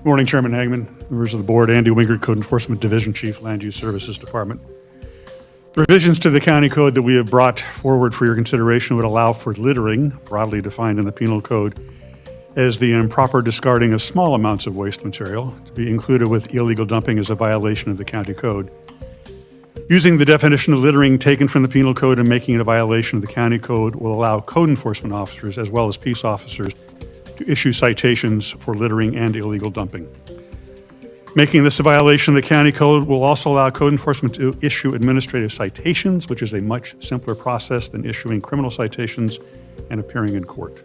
Good morning, Chairman Hagman, members of the board, Andy Winger, Code Enforcement Division Chief, Land Use Services Department. The revisions to the county code that we have brought forward for your consideration would allow for littering, broadly defined in the penal code, as the improper discarding of small amounts of waste material to be included with illegal dumping as a violation of the county code. Using the definition of littering taken from the penal code and making it a violation of the county code will allow code enforcement officers as well as peace officers to issue citations for littering and illegal dumping. Making this a violation of the county code will also allow code enforcement to issue administrative citations, which is a much simpler process than issuing criminal citations and appearing in court.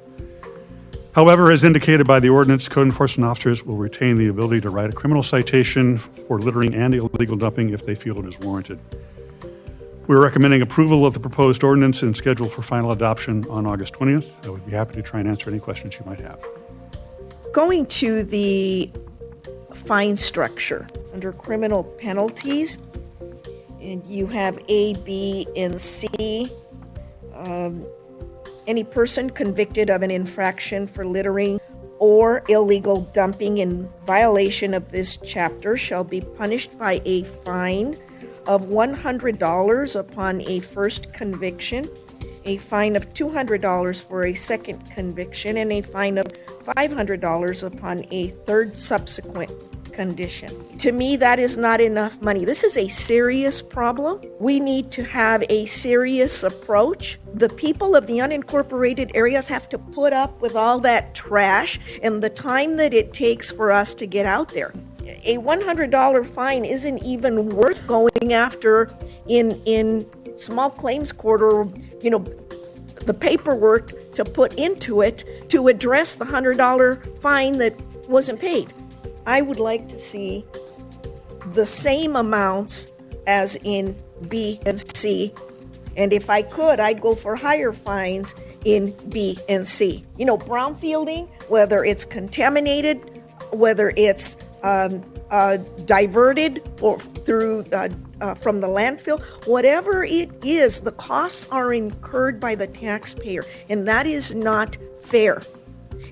However, as indicated by the ordinance, code enforcement officers will retain the ability to write a criminal citation for littering and illegal dumping if they feel it is warranted. We're recommending approval of the proposed ordinance and schedule for final adoption on August 20th. I would be happy to try and answer any questions you might have. Going to the fine structure under criminal penalties, and you have A, B, and C. Any person convicted of an infraction for littering or illegal dumping in violation of this chapter shall be punished by a fine of $100 upon a first conviction, a fine of $200 for a second conviction, and a fine of $500 upon a third subsequent condition. To me, that is not enough money. This is a serious problem. We need to have a serious approach. The people of the unincorporated areas have to put up with all that trash and the time that it takes for us to get out there. A $100 fine isn't even worth going after in small claims court, or, the paperwork to put into it to address the $100 fine that wasn't paid. I would like to see the same amounts as in B and C. And if I could, I'd go for higher fines in B and C. Brownfielding, whether it's contaminated, whether it's diverted or through from the landfill, whatever it is, the costs are incurred by the taxpayer, and that is not fair.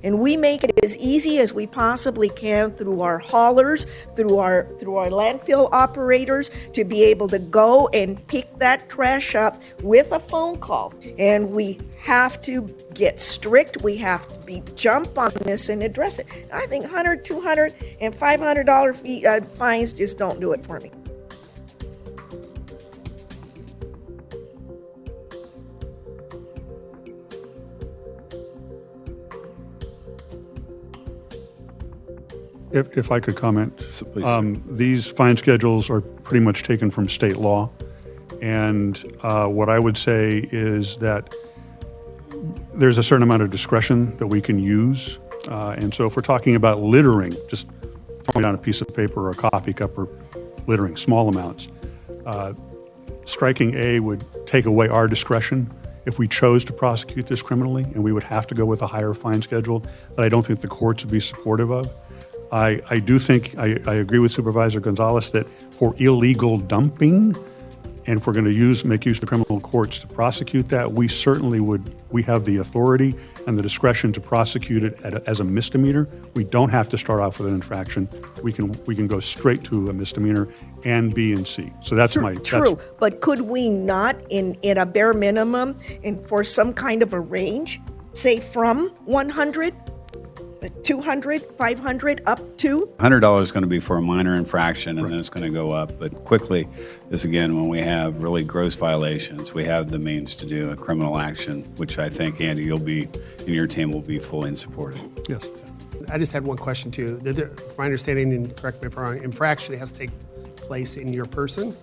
And we make it as easy as we possibly can through our haulers, through our landfill operators, to be able to go and pick that trash up with a phone call. And we have to get strict. We have to jump on this and address it. I think $100, $200, and $500 fines just don't do it for me. If I could comment, Please. These fine schedules are pretty much taken from state law. And what I would say is that there's a certain amount of discretion that we can use. And so if we're talking about littering, just throwing down a piece of paper or a coffee cup or littering, small amounts, striking A would take away our discretion if we chose to prosecute this criminally, and we would have to go with a higher fine schedule that I don't think the courts would be supportive of. I do think, I agree with Supervisor Gonzales that for illegal dumping, and if we're going to make use of the criminal courts to prosecute that, we certainly we have the authority and the discretion to prosecute it as a misdemeanor. We don't have to start off with an infraction. We can go straight to a misdemeanor and B and C. So that's True, but could we not, in a bare minimum, and for some kind of a range, say from 100, 200, 500, up to? $100 is going to be for a minor infraction, and then it's going to go up. But quickly, this again, when we have really gross violations, we have the means to do a criminal action, which I think, Andy, you'll be, and your team will be fully in support of. Yes. I just had one question too. From my understanding, and correct me if I'm wrong, infraction has to take place in your person?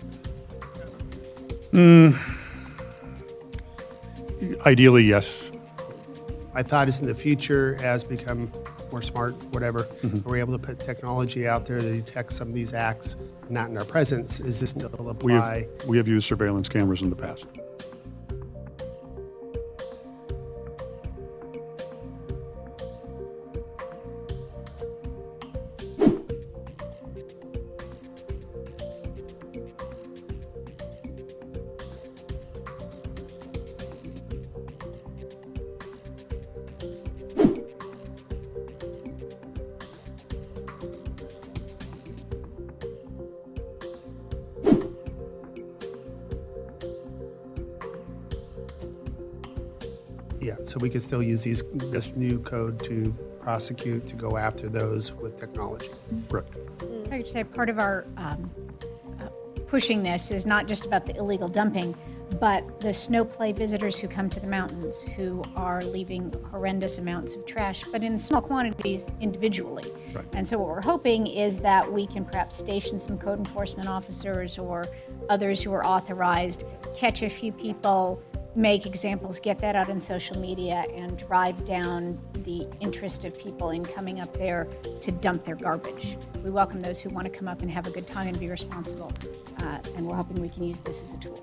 Ideally, yes. My thought is in the future, as become more smart, whatever, we're able to put technology out there to detect some of these acts, not in our presence. Is this still apply? We have used surveillance cameras in the past. Yeah, so we could still use this new code to prosecute, to go after those with technology. Correct. I would say part of our pushing this is not just about the illegal dumping, but the snow play visitors who come to the mountains who are leaving horrendous amounts of trash, but in small quantities individually. Right. And so what we're hoping is that we can perhaps station some code enforcement officers or others who are authorized, catch a few people, make examples, get that out on social media, and drive down the interest of people in coming up there to dump their garbage. We welcome those who want to come up and have a good time and be responsible, and we're hoping we can use this as a tool.